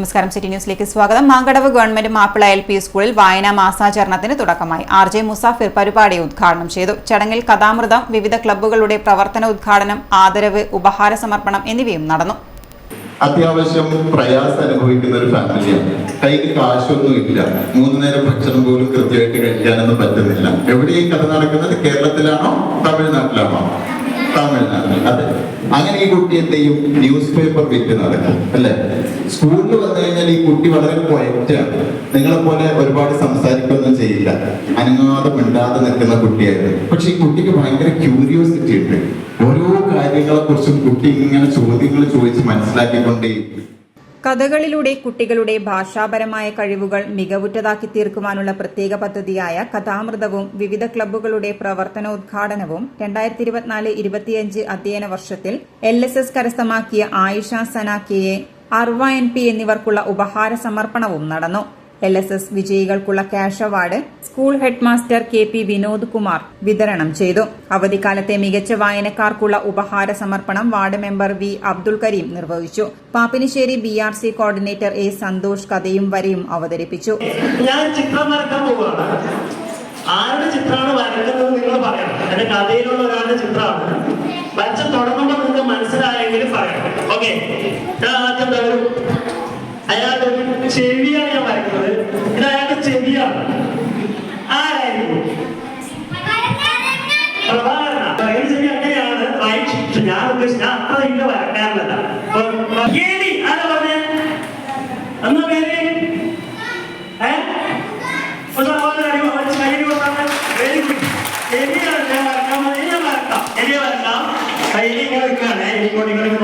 നമസ്കാരം. സിറ്റി ന്യൂസിലേക്ക് സ്വാഗതം. മാങ്കടവ് ഗവൺമെന്റ് മാപ്പിള LP സ്കൂളിൽ വായനാ മാസാചരണത്തിന് തുടക്കമായി. RJ മുസാഫിർ പരിപാടി ഉദ്ഘാടനം ചെയ്തു. ചടങ്ങിൽ കഥാമൃതം, വിവിധ ക്ലബ്ബുകളുടെ പ്രവർത്തന ഉദ്ഘാടനം, ആദരവ്, ഉപഹാര സമർപ്പണം എന്നിവയും നടന്നു. അത്യാവശ്യം പ്രയാസം അനുഭവിക്കുന്ന ഒരു ഫാമിലിയാണ്. കയ്യിൽ കാശൊന്നും ഇല്ല, 3 നേരം ഭക്ഷണം പോലും കൃത്യമായിട്ട് കഴിക്കാനൊന്നും പറ്റുന്നില്ല. എവിടെയും കഥ നടക്കുന്നത് കേരളത്തിലാണോ തമിഴ്നാട്ടിലാണോ? തമിഴ്നാട്ടിൽ. അതെ. അങ്ങനെ ഈ കുട്ടി എന്ത് ചെയ്യും? ന്യൂസ് പേപ്പർ വിറ്റ് നടക്കും അല്ലെ? സ്കൂളിൽ വന്നു കഴിഞ്ഞാൽ ഈ കുട്ടി വളരെ ക്വയറ്റാണ്. നിങ്ങളെ പോലെ ഒരുപാട് സംസാരിക്കുകയൊന്നും ചെയ്യില്ല, അനങ്ങാതെ മിണ്ടാതെ നിൽക്കുന്ന കുട്ടിയായിരുന്നു. പക്ഷെ ഈ കുട്ടിക്ക് ഭയങ്കര ക്യൂരിയോസിറ്റി ഉണ്ട്. ഓരോ കാര്യങ്ങളെ കുറിച്ചും കുട്ടി ഇങ്ങനെ ചോദ്യങ്ങൾ ചോദിച്ച് മനസ്സിലാക്കിക്കൊണ്ടേ. കഥകളിലൂടെ കുട്ടികളുടെ ഭാഷാപരമായ കഴിവുകൾ മികവുറ്റതാക്കി തീർക്കുവാനുള്ള പ്രത്യേക പദ്ധതിയായ കഥാമൃതവും വിവിധ ക്ലബ്ബുകളുടെ പ്രവർത്തനോദ്ഘാടനവും 2024-25 അധ്യയന വർഷത്തിൽ LSS കരസ്ഥമാക്കിയ ആയിഷ സന KA, അർവ NP എന്നിവർക്കുള്ള ഉപഹാര സമർപ്പണവും നടന്നു. LSS വിജയികൾക്കുള്ള cash award school headmaster KP Vinod Kumar വിതരണം ചെയ്തു. അവധിക്കാലത്തെ മികച്ച വായനക്കാർക്കുള്ള ഉപഹാര സമർപ്പണം ward member V Abdul Karim നിർവഹിച്ചു. Pappinisseri BRC coordinator A Santhosh കഥയും വരയും അവതരിപ്പിച്ചു. ഞാൻ ചിത്രം വരക്കാൻ പോവുകയാണ്. ആരുടെ ചിത്രമാണ് വരക്കുന്നത് നിങ്ങൾ പറയണം. എന്റെ കഥയിലുള്ള ഒരാളുടെ ചിത്രമാണ്. വരച്ച് തുടങ്ങുമ്പോൾ നിങ്ങൾക്ക് മനസ്സിലായെങ്കിൽ പറയണം. ഓക്കെ, ഞാൻ ആദ്യം തരും. അയാളുടെ ചെവിയാണ് ഞാൻ വരയ്ക്കുന്നത്. ഇത് അയാളുടെ ചെവിയാണ്. ആരായിരുന്നു? പ്രഭാകരന. ചെവി അങ്ങനെയാണ്. റൈറ്റ്. ഞാൻ ഉദ്ദേശിച്ച അത്ര ഇല്ല വരക്കാരനല്ല. ആരാ പറഞ്ഞേ? എന്നാ പേര്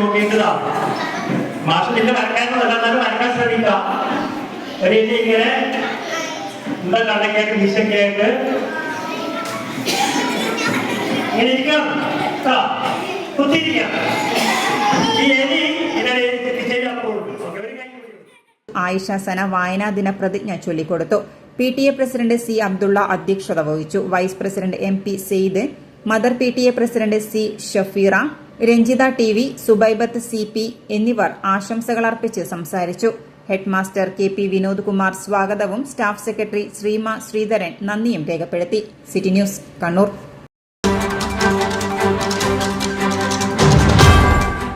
നോക്കിയിട്ടാ മാഷത്തിന്റെ വരക്കാനല്ല, എന്നാലും വരക്കാൻ ശ്രമിക്കാം. ഇങ്ങനെ എന്താ കണ്ണക്കേട്ട് വിശക്കേട്ട് ഇങ്ങനെ ഇരിക്കാം, കുത്തിരിക്കാം. ആയിഷ സന വായനാ ദിന പ്രതിജ്ഞ ചൊല്ലിക്കൊടുത്തു. PTA പ്രസിഡന്റ് C അബ്ദുള്ള അധ്യക്ഷത വഹിച്ചു. Vice president MP Syed, mother PTA president C Shafeera, Ranjitha TV, Subaibath CP എന്നിവർ ആശംസകൾ അർപ്പിച്ച് സംസാരിച്ചു. Headmaster KP Vinod Kumar സ്വാഗതവും സ്റ്റാഫ് സെക്രട്ടറി ശ്രീമ ശ്രീധരൻ നന്ദിയും രേഖപ്പെടുത്തി. City news, Kannur.